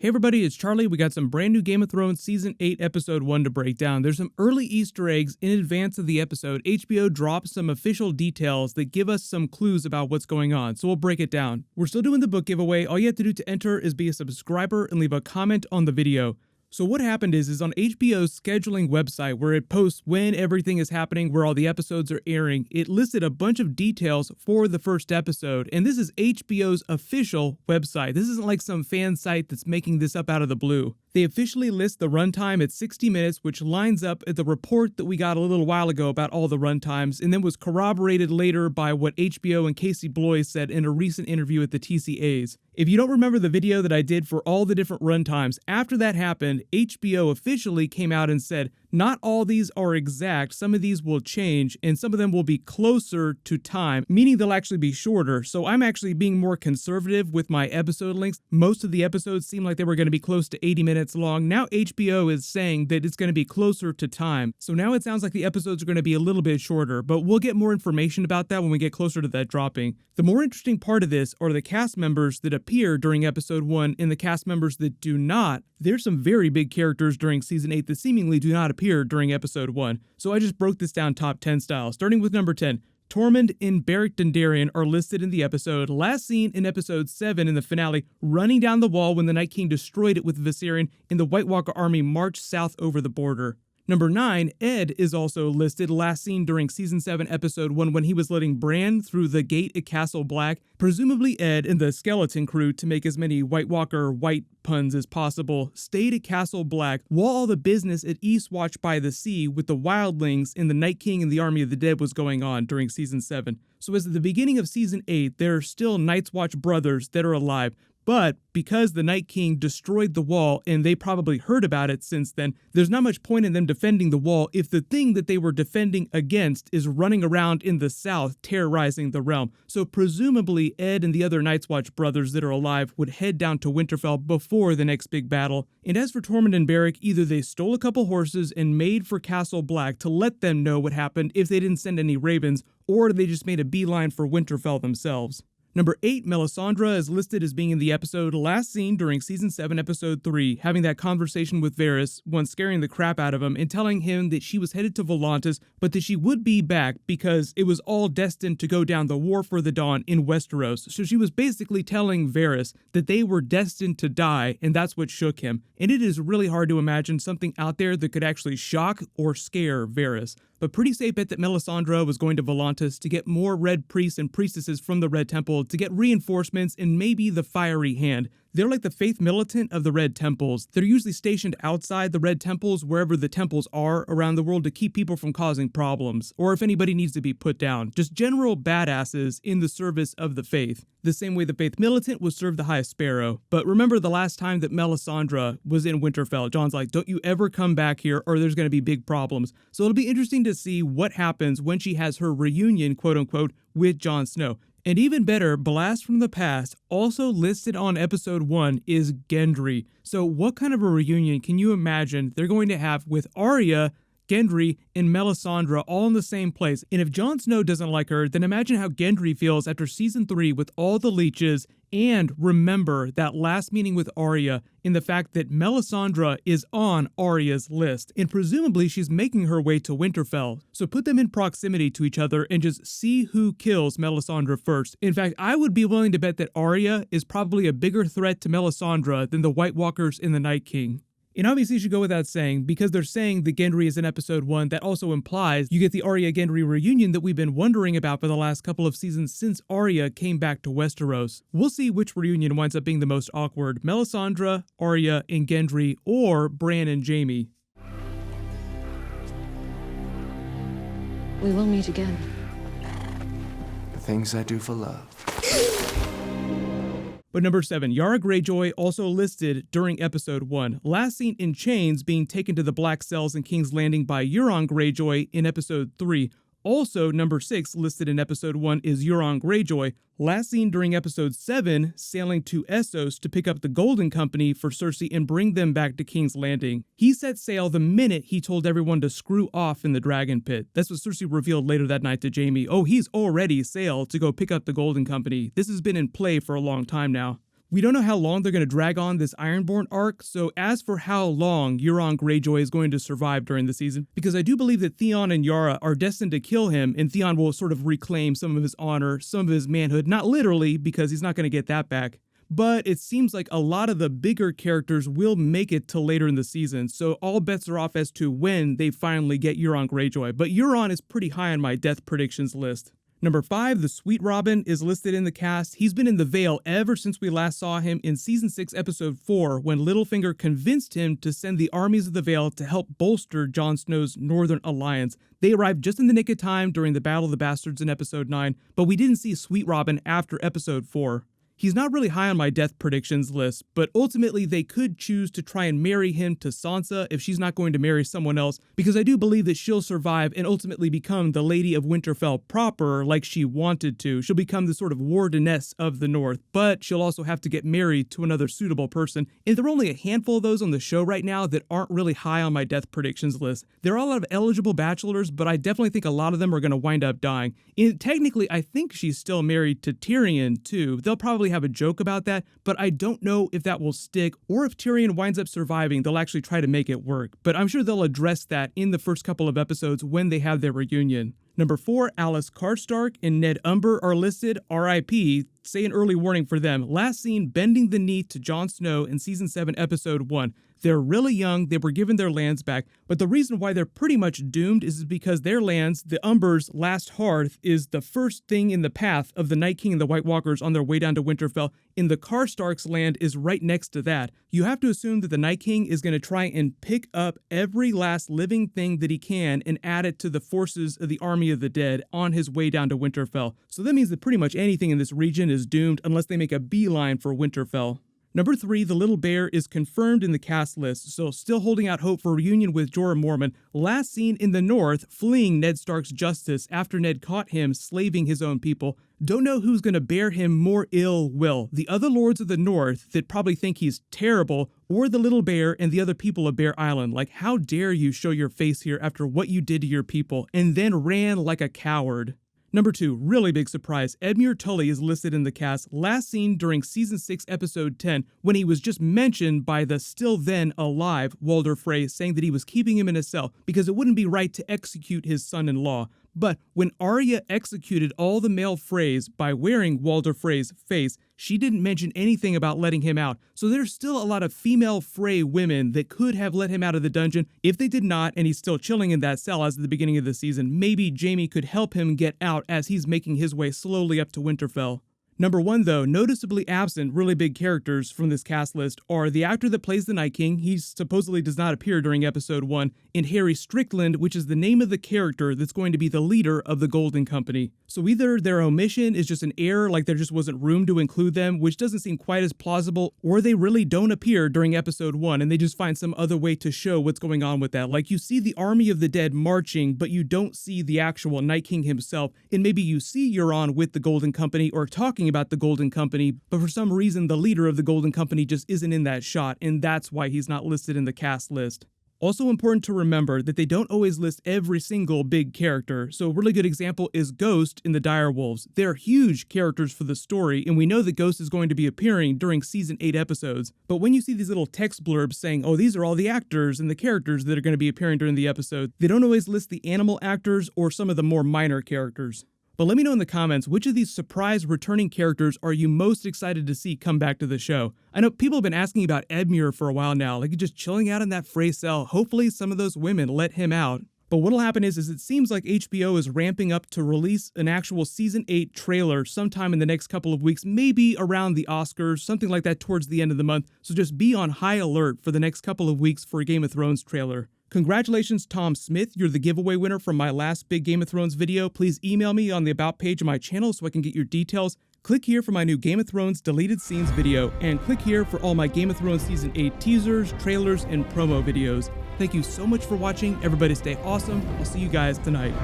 Hey everybody, it's Charlie. We got some brand new Game of Thrones Season 8 Episode 1 to break down. There's some early Easter eggs in advance of the episode. HBO dropped some official details that give us some clues about what's going on, so we'll break it down. We're still doing the book giveaway. All you have to do to enter is be a subscriber and leave a comment on the video. So what happened is on HBO's scheduling website, where it posts when everything is happening, where all the episodes are airing, it listed a bunch of details for the first episode, and this is HBO's official website. This isn't like some fan site that's making this up out of the blue. They officially list the runtime at 60 minutes, which lines up at the report that we got a little while ago about all the runtimes, and then was corroborated later by what HBO and Casey Bloys said in a recent interview at the TCAs. If you don't remember the video that I did for all the different runtimes, after that happened, HBO officially came out and said, not all these are exact, some of these will change, and some of them will be closer to time, meaning they'll actually be shorter. So I'm actually being more conservative with my episode lengths. Most of the episodes seemed like they were going to be close to 80 minutes long. Now HBO is saying that it's going to be closer to time. So now it sounds like the episodes are going to be a little bit shorter, but we'll get more information about that when we get closer to that dropping. The more interesting part of this are the cast members that appear during episode 1 and the cast members that do not. There's some very big characters during season 8 that seemingly do not appear during episode 1. So I just broke this down top 10 style, starting with number 10. Tormund and Beric Dondarrion are listed in the episode, last seen in episode 7 in the finale, running down the wall when the Night King destroyed it with Viserion and the White Walker army marched south over the border. Number 9, Ed is also listed, last seen during Season 7, Episode 1 when he was letting Bran through the gate at Castle Black. Presumably Ed and the skeleton crew, to make as many White Walker white puns as possible, stayed at Castle Black while all the business at Eastwatch by the Sea with the Wildlings and the Night King and the Army of the Dead was going on during Season 7. So as at the beginning of Season 8, there are still Night's Watch brothers that are alive. But because the Night King destroyed the wall, and they probably heard about it since then, there's not much point in them defending the wall if the thing that they were defending against is running around in the south, terrorizing the realm. So presumably Ed and the other Night's Watch brothers that are alive would head down to Winterfell before the next big battle. And as for Tormund and Beric, either they stole a couple horses and made for Castle Black to let them know what happened if they didn't send any ravens, or they just made a beeline for Winterfell themselves. Number 8, Melisandre is listed as being in the episode last seen during Season 7, Episode 3, having that conversation with Varys, once scaring the crap out of him and telling him that she was headed to Volantis, but that she would be back because it was all destined to go down the War for the Dawn in Westeros. So she was basically telling Varys that they were destined to die, and that's what shook him. And it is really hard to imagine something out there that could actually shock or scare Varys. But pretty safe bet that Melisandre was going to Volantis to get more Red Priests and Priestesses from the Red Temple, to get reinforcements and maybe the Fiery Hand. They're like the faith militant of the Red Temples. They're usually stationed outside the Red Temples, wherever the temples are around the world, to keep people from causing problems, or if anybody needs to be put down. Just general badasses in the service of the faith. The same way the faith militant would serve the High Sparrow. But remember the last time that Melisandre was in Winterfell, Jon's like, don't you ever come back here or there's going to be big problems. So it'll be interesting to see what happens when she has her reunion, quote unquote, with Jon Snow. And even better, Blast from the Past, also listed on episode 1, is Gendry. So what kind of a reunion can you imagine they're going to have with Arya, Gendry, and Melisandre all in the same place? And if Jon Snow doesn't like her, then imagine how Gendry feels after Season 3 with all the leeches, and remember that last meeting with Arya in the fact that Melisandre is on Arya's list, and presumably she's making her way to Winterfell. So put them in proximity to each other and just see who kills Melisandre first. In fact, I would be willing to bet that Arya is probably a bigger threat to Melisandre than the White Walkers and the Night King. And obviously you should go without saying, because they're saying that Gendry is in episode 1, that also implies you get the Arya-Gendry reunion that we've been wondering about for the last couple of seasons since Arya came back to Westeros. We'll see which reunion winds up being the most awkward, Melisandre, Arya, and Gendry, or Bran and Jaime. We will meet again. The things I do for love. But number 7, Yara Greyjoy, also listed during episode 1, last seen in chains being taken to the Black Cells in King's Landing by Euron Greyjoy in episode 3. Also, number 6, listed in episode 1, is Euron Greyjoy, last seen during episode 7, sailing to Essos to pick up the Golden Company for Cersei and bring them back to King's Landing. He set sail the minute he told everyone to screw off in the Dragon Pit. That's what Cersei revealed later that night to Jaime. Oh, he's already sailed to go pick up the Golden Company. This has been in play for a long time now. We don't know how long they're going to drag on this Ironborn arc, so as for how long Euron Greyjoy is going to survive during the season, because I do believe that Theon and Yara are destined to kill him, and Theon will sort of reclaim some of his honor, some of his manhood, not literally, because he's not going to get that back. But it seems like a lot of the bigger characters will make it till later in the season, so all bets are off as to when they finally get Euron Greyjoy. But Euron is pretty high on my death predictions list. Number 5, the Sweet Robin is listed in the cast. He's been in the Vale ever since we last saw him in Season 6, Episode 4, when Littlefinger convinced him to send the armies of the Vale to help bolster Jon Snow's Northern Alliance. They arrived just in the nick of time during the Battle of the Bastards in Episode 9, but we didn't see Sweet Robin after Episode 4. He's not really high on my death predictions list, but ultimately they could choose to try and marry him to Sansa if she's not going to marry someone else, because I do believe that she'll survive and ultimately become the Lady of Winterfell proper like she wanted to. She'll become the sort of wardeness of the North, but she'll also have to get married to another suitable person, and there are only a handful of those on the show right now that aren't really high on my death predictions list. There are a lot of eligible bachelors, but I definitely think a lot of them are going to wind up dying. And technically, I think she's still married to Tyrion too. They'll probably have a joke about that, but I don't know if that will stick or if Tyrion winds up surviving, they'll actually try to make it work. But I'm sure they'll address that in the first couple of episodes when they have their reunion. Number 4, Alice Karstark and Ned Umber are listed. R.I.P. Say an early warning for them. Last seen bending the knee to Jon Snow in Season 7, Episode 1. They're really young, they were given their lands back, but the reason why they're pretty much doomed is because their lands, the Umber's last hearth, is the first thing in the path of the Night King and the White Walkers on their way down to Winterfell, and the Karstark's land is right next to that. You have to assume that the Night King is going to try and pick up every last living thing that he can and add it to the forces of the Army of the Dead on his way down to Winterfell. So that means that pretty much anything in this region is doomed unless they make a beeline for Winterfell. Number 3, the Little Bear is confirmed in the cast list, so still holding out hope for a reunion with Jorah Mormont, last seen in the north fleeing Ned Stark's justice after Ned caught him slaving his own people. Don't know who's going to bear him more ill will, the other lords of the north that probably think he's terrible, or the Little Bear and the other people of Bear Island. Like, how dare you show your face here after what you did to your people, and then ran like a coward. Number 2, really big surprise, Edmure Tully is listed in the cast, last seen during Season 6, Episode 10, when he was just mentioned by the still then alive Walder Frey, saying that he was keeping him in a cell because it wouldn't be right to execute his son-in-law. But when Arya executed all the male Freys by wearing Walder Frey's face, she didn't mention anything about letting him out. So there's still a lot of female Frey women that could have let him out of the dungeon. If they did not, and he's still chilling in that cell as of the beginning of the season, maybe Jaime could help him get out as he's making his way slowly up to Winterfell. Number 1, though, noticeably absent really big characters from this cast list are the actor that plays the Night King, he supposedly does not appear during Episode 1, and Harry Strickland, which is the name of the character that's going to be the leader of the Golden Company. So either their omission is just an error, like there just wasn't room to include them, which doesn't seem quite as plausible, or they really don't appear during Episode 1, and they just find some other way to show what's going on with that. Like, you see the Army of the Dead marching, but you don't see the actual Night King himself, and maybe you see Euron with the Golden Company or talking about the Golden Company, but for some reason the leader of the Golden Company just isn't in that shot, and that's why he's not listed in the cast list. Also important to remember that they don't always list every single big character, so a really good example is Ghost in the Direwolves. They're huge characters for the story, and we know that Ghost is going to be appearing during Season 8 episodes, but when you see these little text blurbs saying, oh, these are all the actors and the characters that are going to be appearing during the episode, they don't always list the animal actors or some of the more minor characters. But let me know in the comments, which of these surprise returning characters are you most excited to see come back to the show? I know people have been asking about Edmure for a while now, like he's just chilling out in that Frey cell. Hopefully some of those women let him out. But what'll happen is it seems like HBO is ramping up to release an actual Season 8 trailer sometime in the next couple of weeks, maybe around the Oscars, something like that towards the end of the month. So just be on high alert for the next couple of weeks for a Game of Thrones trailer. Congratulations, Tom Smith. You're the giveaway winner from my last big Game of Thrones video. Please email me on the About page of my channel so I can get your details. Click here for my new Game of Thrones deleted scenes video, and click here for all my Game of Thrones Season 8 teasers, trailers, and promo videos. Thank you so much for watching. Everybody stay awesome. I'll see you guys tonight.